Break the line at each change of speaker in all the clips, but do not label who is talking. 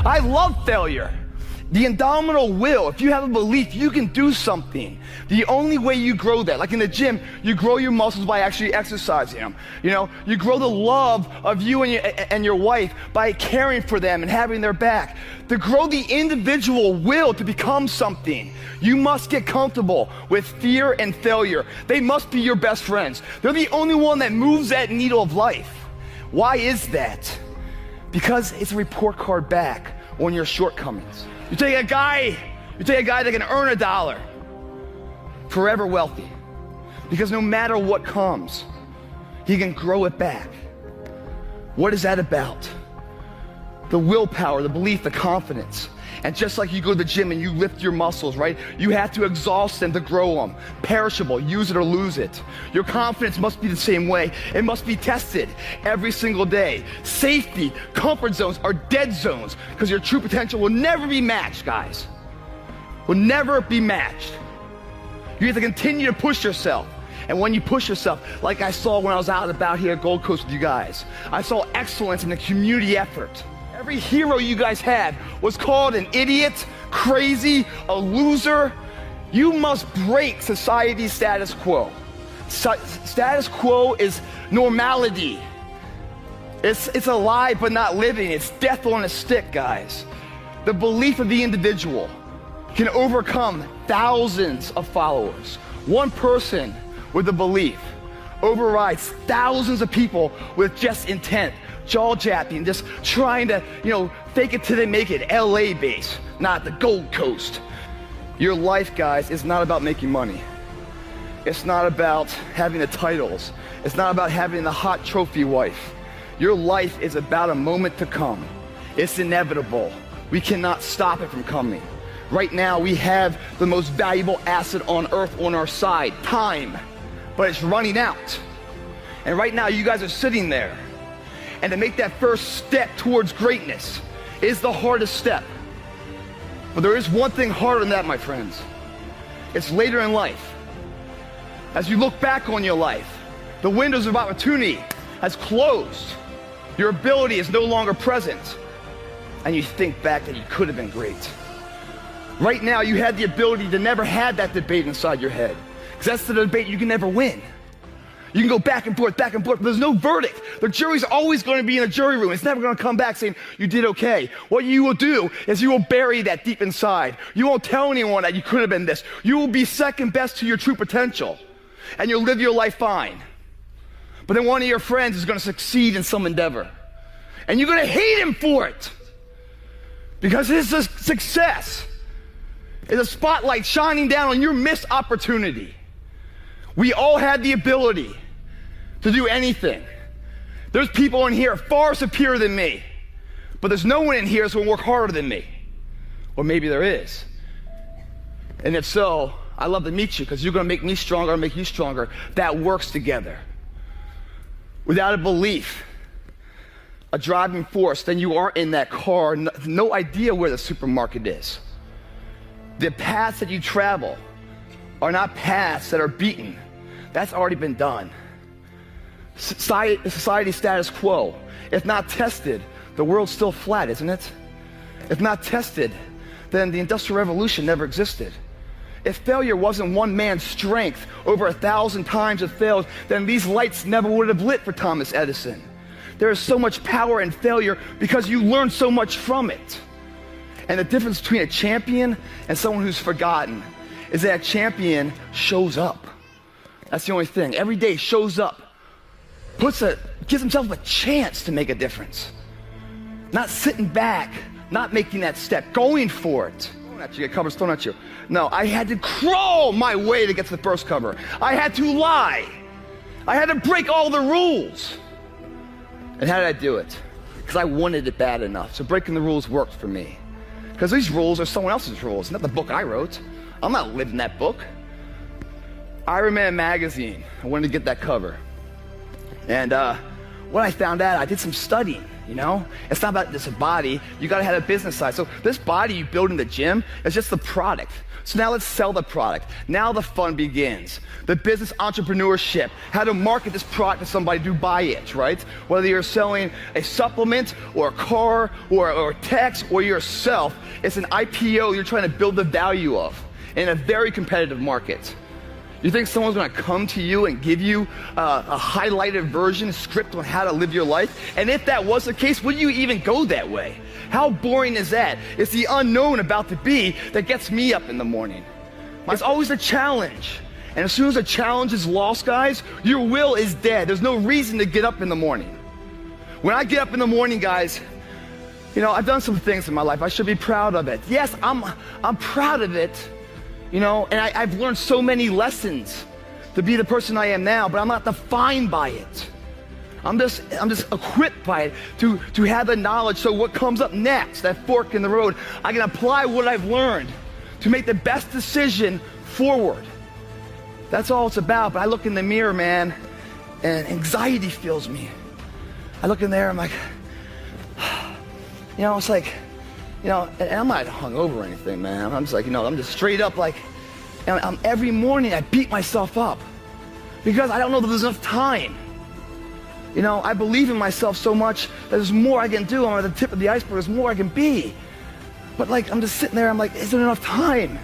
I love failure. The indomitable will, if you have a belief you can do something, the only way you grow that, like in the gym, you grow your muscles by actually exercising them. You know, you grow the love of you and your wife by caring for them and having their back. To grow the individual will to become something, you must get comfortable with fear and failure. They must be your best friends. They're the only one that moves that needle of life. Why is that? Because it's a report card back on your shortcomings. You take a guy that can earn $1, forever wealthy, because no matter what comes, he can grow it back. What is that about? The willpower, the belief, the confidence. And just like you go to the gym and you lift your muscles, right? You have to exhaust them to grow them. Perishable, use it or lose it. Your confidence must be the same way. It must be tested every single day. Safety, comfort zones are dead zones because your true potential will never be matched, guys. Will never be matched. You have to continue to push yourself. And when you push yourself, like I saw when I was out and about here at Gold Coast with you guys, I saw excellence in the community effort. Every hero you guys had was called an idiot, crazy, a loser. You must break society's status quo. Status quo is normality. It's alive but not living. It's death on a stick, guys. The belief of the individual can overcome thousands of followers. One person with a belief overrides thousands of people with just intent. Jaw-japping, just trying to, fake it till they make it. LA base, not the Gold Coast. Your life, guys, is not about making money. It's not about having the titles. It's not about having the hot trophy wife. Your life is about a moment to come. It's inevitable. We cannot stop it from coming. Right now, we have the most valuable asset on earth on our side, time, but it's running out. And right now, you guys are sitting there. And to make that first step towards greatness is the hardest step. But there is one thing harder than that, my friends. It's later in life. As you look back on your life, the windows of opportunity has closed. Your ability is no longer present. And you think back that you could have been great. Right now, you had the ability to never have that debate inside your head. Because that's the debate you can never win. You can go back and forth, but there's no verdict. The jury's always going to be in the jury room. It's never going to come back saying, you did okay. What you will do is you will bury that deep inside. You won't tell anyone that you could have been this. You will be second best to your true potential. And you'll live your life fine. But then one of your friends is going to succeed in some endeavor. And you're going to hate him for it. Because his success is a spotlight shining down on your missed opportunity. We all had the ability to do anything. There's people in here far superior than me, but there's no one in here that's going to work harder than me. Or maybe there is. And if so, I'd love to meet you because you're going to make me stronger, I'll make you stronger. That works together. Without a belief, a driving force, then you are in that car, no idea where the supermarket is. The paths that you travel are not paths that are beaten. That's already been done. Society's status quo, if not tested, the world's still flat, isn't it? If not tested, then the Industrial Revolution never existed. If failure wasn't one man's strength over 1,000 times it failed, then these lights never would have lit for Thomas Edison. There is so much power in failure because you learn so much from it. And the difference between a champion and someone who's forgotten is that a champion shows up. That's the only thing. Every day shows up, gives himself a chance to make a difference. Not sitting back, not making that step, going for it. Thrown at you, get covers thrown at you. No, I had to crawl my way to get to the first cover. I had to lie. I had to break all the rules. And how did I do it? Because I wanted it bad enough. So breaking the rules worked for me. Because these rules are someone else's rules, not the book I wrote. I'm not living that book. Ironman magazine, I wanted to get that cover. And what I found out, I did some studying. you know? It's not about just a body, you gotta have a business side. So this body you build in the gym is just the product. So now let's sell the product. Now the fun begins. The business entrepreneurship, how to market this product to somebody to buy it, right? Whether you're selling a supplement or a car or text or yourself, it's an IPO you're trying to build the value of in a very competitive market. You think someone's gonna come to you and give you a highlighted version, script on how to live your life? And if that was the case, would you even go that way? How boring is that? It's the unknown about to be that gets me up in the morning. It's always a challenge. And as soon as a challenge is lost, guys, your will is dead. There's no reason to get up in the morning. When I get up in the morning, guys, you know, I've done some things in my life. I should be proud of it. Yes, I'm proud of it. You know, and I've learned so many lessons to be the person I am now, but I'm not defined by it. I'm just equipped by it to have the knowledge, so what comes up next, that fork in the road, I can apply what I've learned to make the best decision forward. That's all it's about. But I look in the mirror, man, and anxiety fills me. I look in there, I'm like, you know, it's like, you know, and I'm not hungover or anything, man. I'm just like, you know, I'm just straight up like, and every morning I beat myself up because I don't know that there's enough time. You know, I believe in myself so much that there's more I can do. I'm at the tip of the iceberg, there's more I can be. But like, I'm just sitting there, I'm like, is there enough time?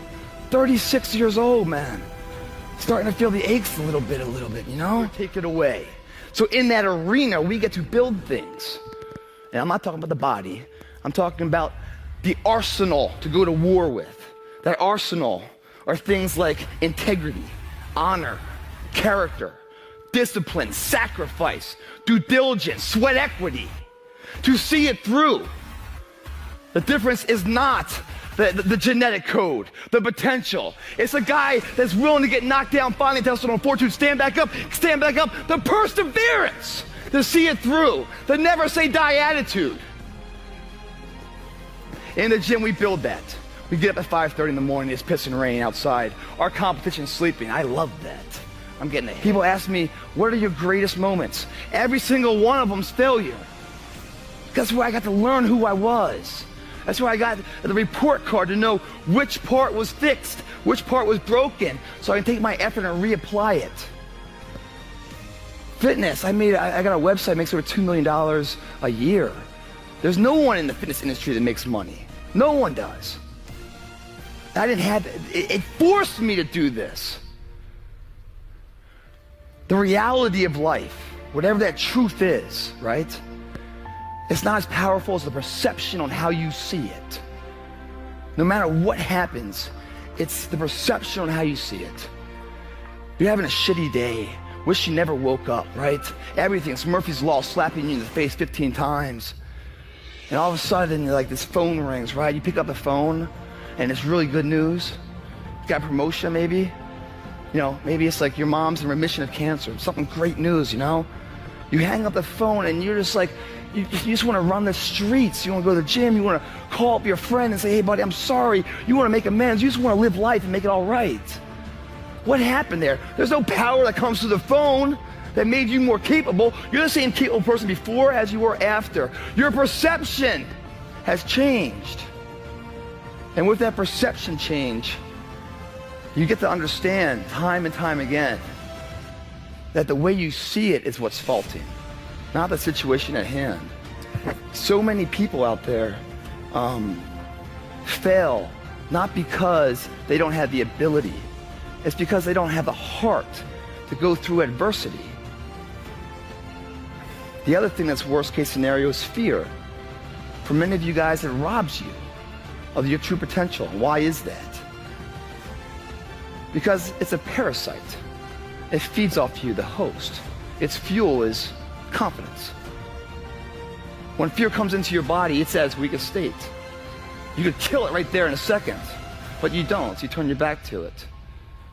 36 years old, man. Starting to feel the aches a little bit, you know? Take it away. So in that arena, we get to build things. And I'm not talking about the body. I'm talking about the arsenal to go to war with. That arsenal are things like integrity, honor, character, discipline, sacrifice, due diligence, sweat equity, to see it through. The difference is not the genetic code, the potential. It's a guy that's willing to get knocked down, finally tested on fortune, stand back up, the perseverance to see it through, the never say die attitude. In the gym, we build that. We get up at 5:30 in the morning, it's pissing rain outside. Our competition's sleeping. I love that. I'm getting it. People ask me, what are your greatest moments? Every single one of them's failure. That's where I got to learn who I was. That's where I got the report card to know which part was fixed, which part was broken, so I can take my effort and reapply it. Fitness, I got a website that makes over $2 million a year. There's no one in the fitness industry that makes money. No one does. I didn't have it forced me to do this. The reality of life, whatever that truth is, right? It's not as powerful as the perception on how you see it. No matter what happens, it's the perception on how you see it. You're having a shitty day, wish you never woke up, right? Everything's Murphy's Law, slapping you in the face 15 times. And all of a sudden, like, this phone rings, right? You pick up the phone, and it's really good news. You got a promotion, maybe. You know, maybe it's like your mom's in remission of cancer. Something great news, you know? You hang up the phone, and you're just like, you just want to run the streets. You want to go to the gym. You want to call up your friend and say, hey, buddy, I'm sorry. You want to make amends. You just want to live life and make it all right. What happened there? There's no power that comes through the phone that made you more capable. You're the same capable person before as you were after. Your perception has changed. And with that perception change, you get to understand time and time again that the way you see it is what's faulty, not the situation at hand. So many people out there fail not because they don't have the ability. It's because they don't have the heart to go through adversity. The other thing that's worst case scenario is fear. For many of you guys, it robs you of your true potential. Why is that? Because it's a parasite. It feeds off you, the host. Its fuel is confidence. When fear comes into your body, it's at its weakest state. You could kill it right there in a second, but you don't. You turn your back to it.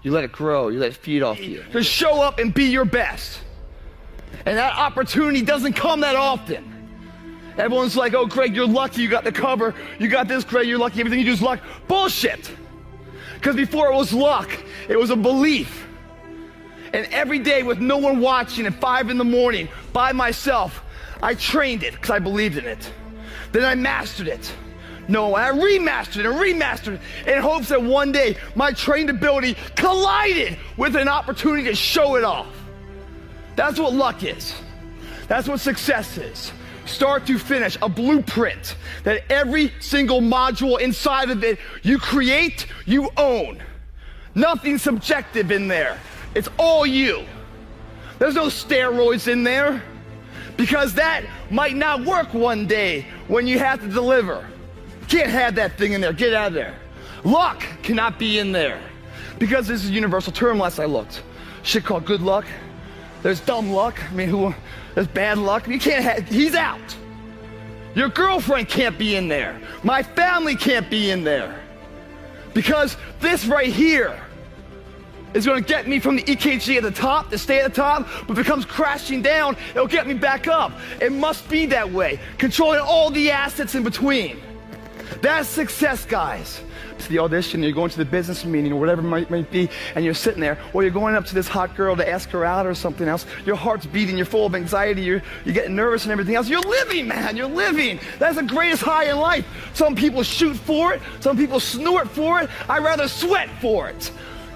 You let it grow. You let it feed off you. Just show up and be your best. And that opportunity doesn't come that often. Everyone's like, oh, Greg, you're lucky you got the cover. You got this, Greg, you're lucky. Everything you do is luck. Bullshit. Because before it was luck, it was a belief. And every day with no one watching at 5 in the morning by myself, I trained it because I believed in it. Then I mastered it. No, I remastered it in hopes that one day my trained ability collided with an opportunity to show it off. That's what luck is. That's what success is. Start to finish, a blueprint that every single module inside of it you create, you own. Nothing subjective in there. It's all you. There's no steroids in there, because that might not work one day when you have to deliver. Can't have that thing in there. Get out of there. Luck cannot be in there, because this is a universal term. Last I looked, shit called good luck. There's dumb luck. I mean, there's bad luck. You can't have. He's out. Your girlfriend can't be in there. My family can't be in there, because this right here is going to get me from the EKG at the top to stay at the top, but if it comes crashing down, it'll get me back up. It must be that way, controlling all the assets in between. That's success, guys. To the audition, you're going to the business meeting or whatever it might be, and you're sitting there, or you're going up to this hot girl to ask her out or something else. Your heart's beating, you're full of anxiety, you're getting nervous and everything else. You're living, man, you're living. That's the greatest high in life. Some people shoot for it, some people snort for it. I'd rather sweat for it.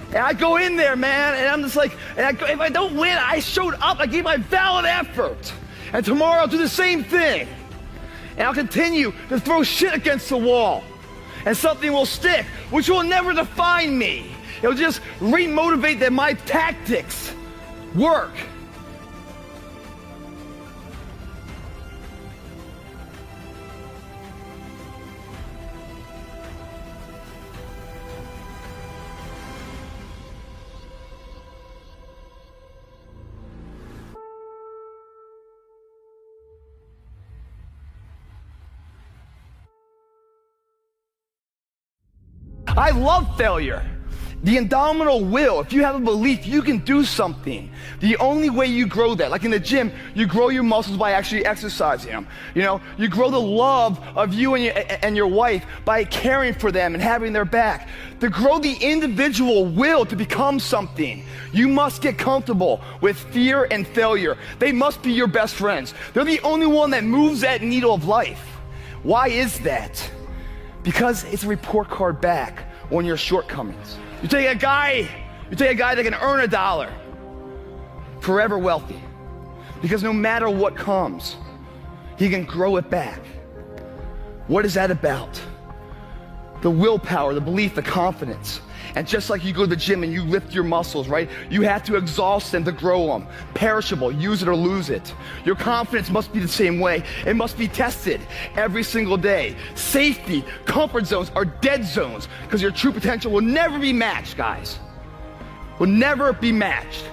And I go in there, man, and I'm just like, if I don't win, I showed up, I gave my valid effort. And tomorrow I'll do the same thing. And I'll continue to throw shit against the wall. And something will stick, which will never define me. It'll just re-motivate that my tactics work. I love failure. The indomitable will. If you have a belief you can do something, the only way you grow that, like in the gym, you grow your muscles by actually exercising them. You know, you grow the love of you and your wife by caring for them and having their back. To grow the individual will to become something, you must get comfortable with fear and failure. They must be your best friends. They're the only one that moves that needle of life. Why is that? Because it's a report card back on your shortcomings. You take a guy that can earn $1, forever wealthy, because no matter what comes, he can grow it back. What is that about? The willpower, the belief, the confidence. And just like you go to the gym and you lift your muscles, right? You have to exhaust them to grow them. Perishable, use it or lose it. Your confidence must be the same way. It must be tested every single day. Safety, comfort zones are dead zones, because your true potential will never be matched, guys. Will never be matched.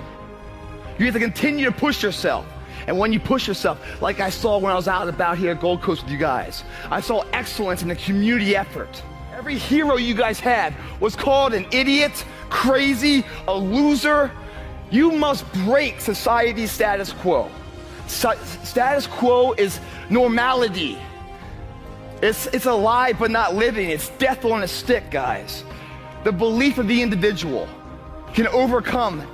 You have to continue to push yourself. And when you push yourself, like I saw when I was out and about here at Gold Coast with you guys, I saw excellence in the community effort. Every hero you guys had was called an idiot, crazy, a loser. You must break society's status quo. Status quo is normality. It's alive but not living. It's death on a stick, guys. The belief of the individual can overcome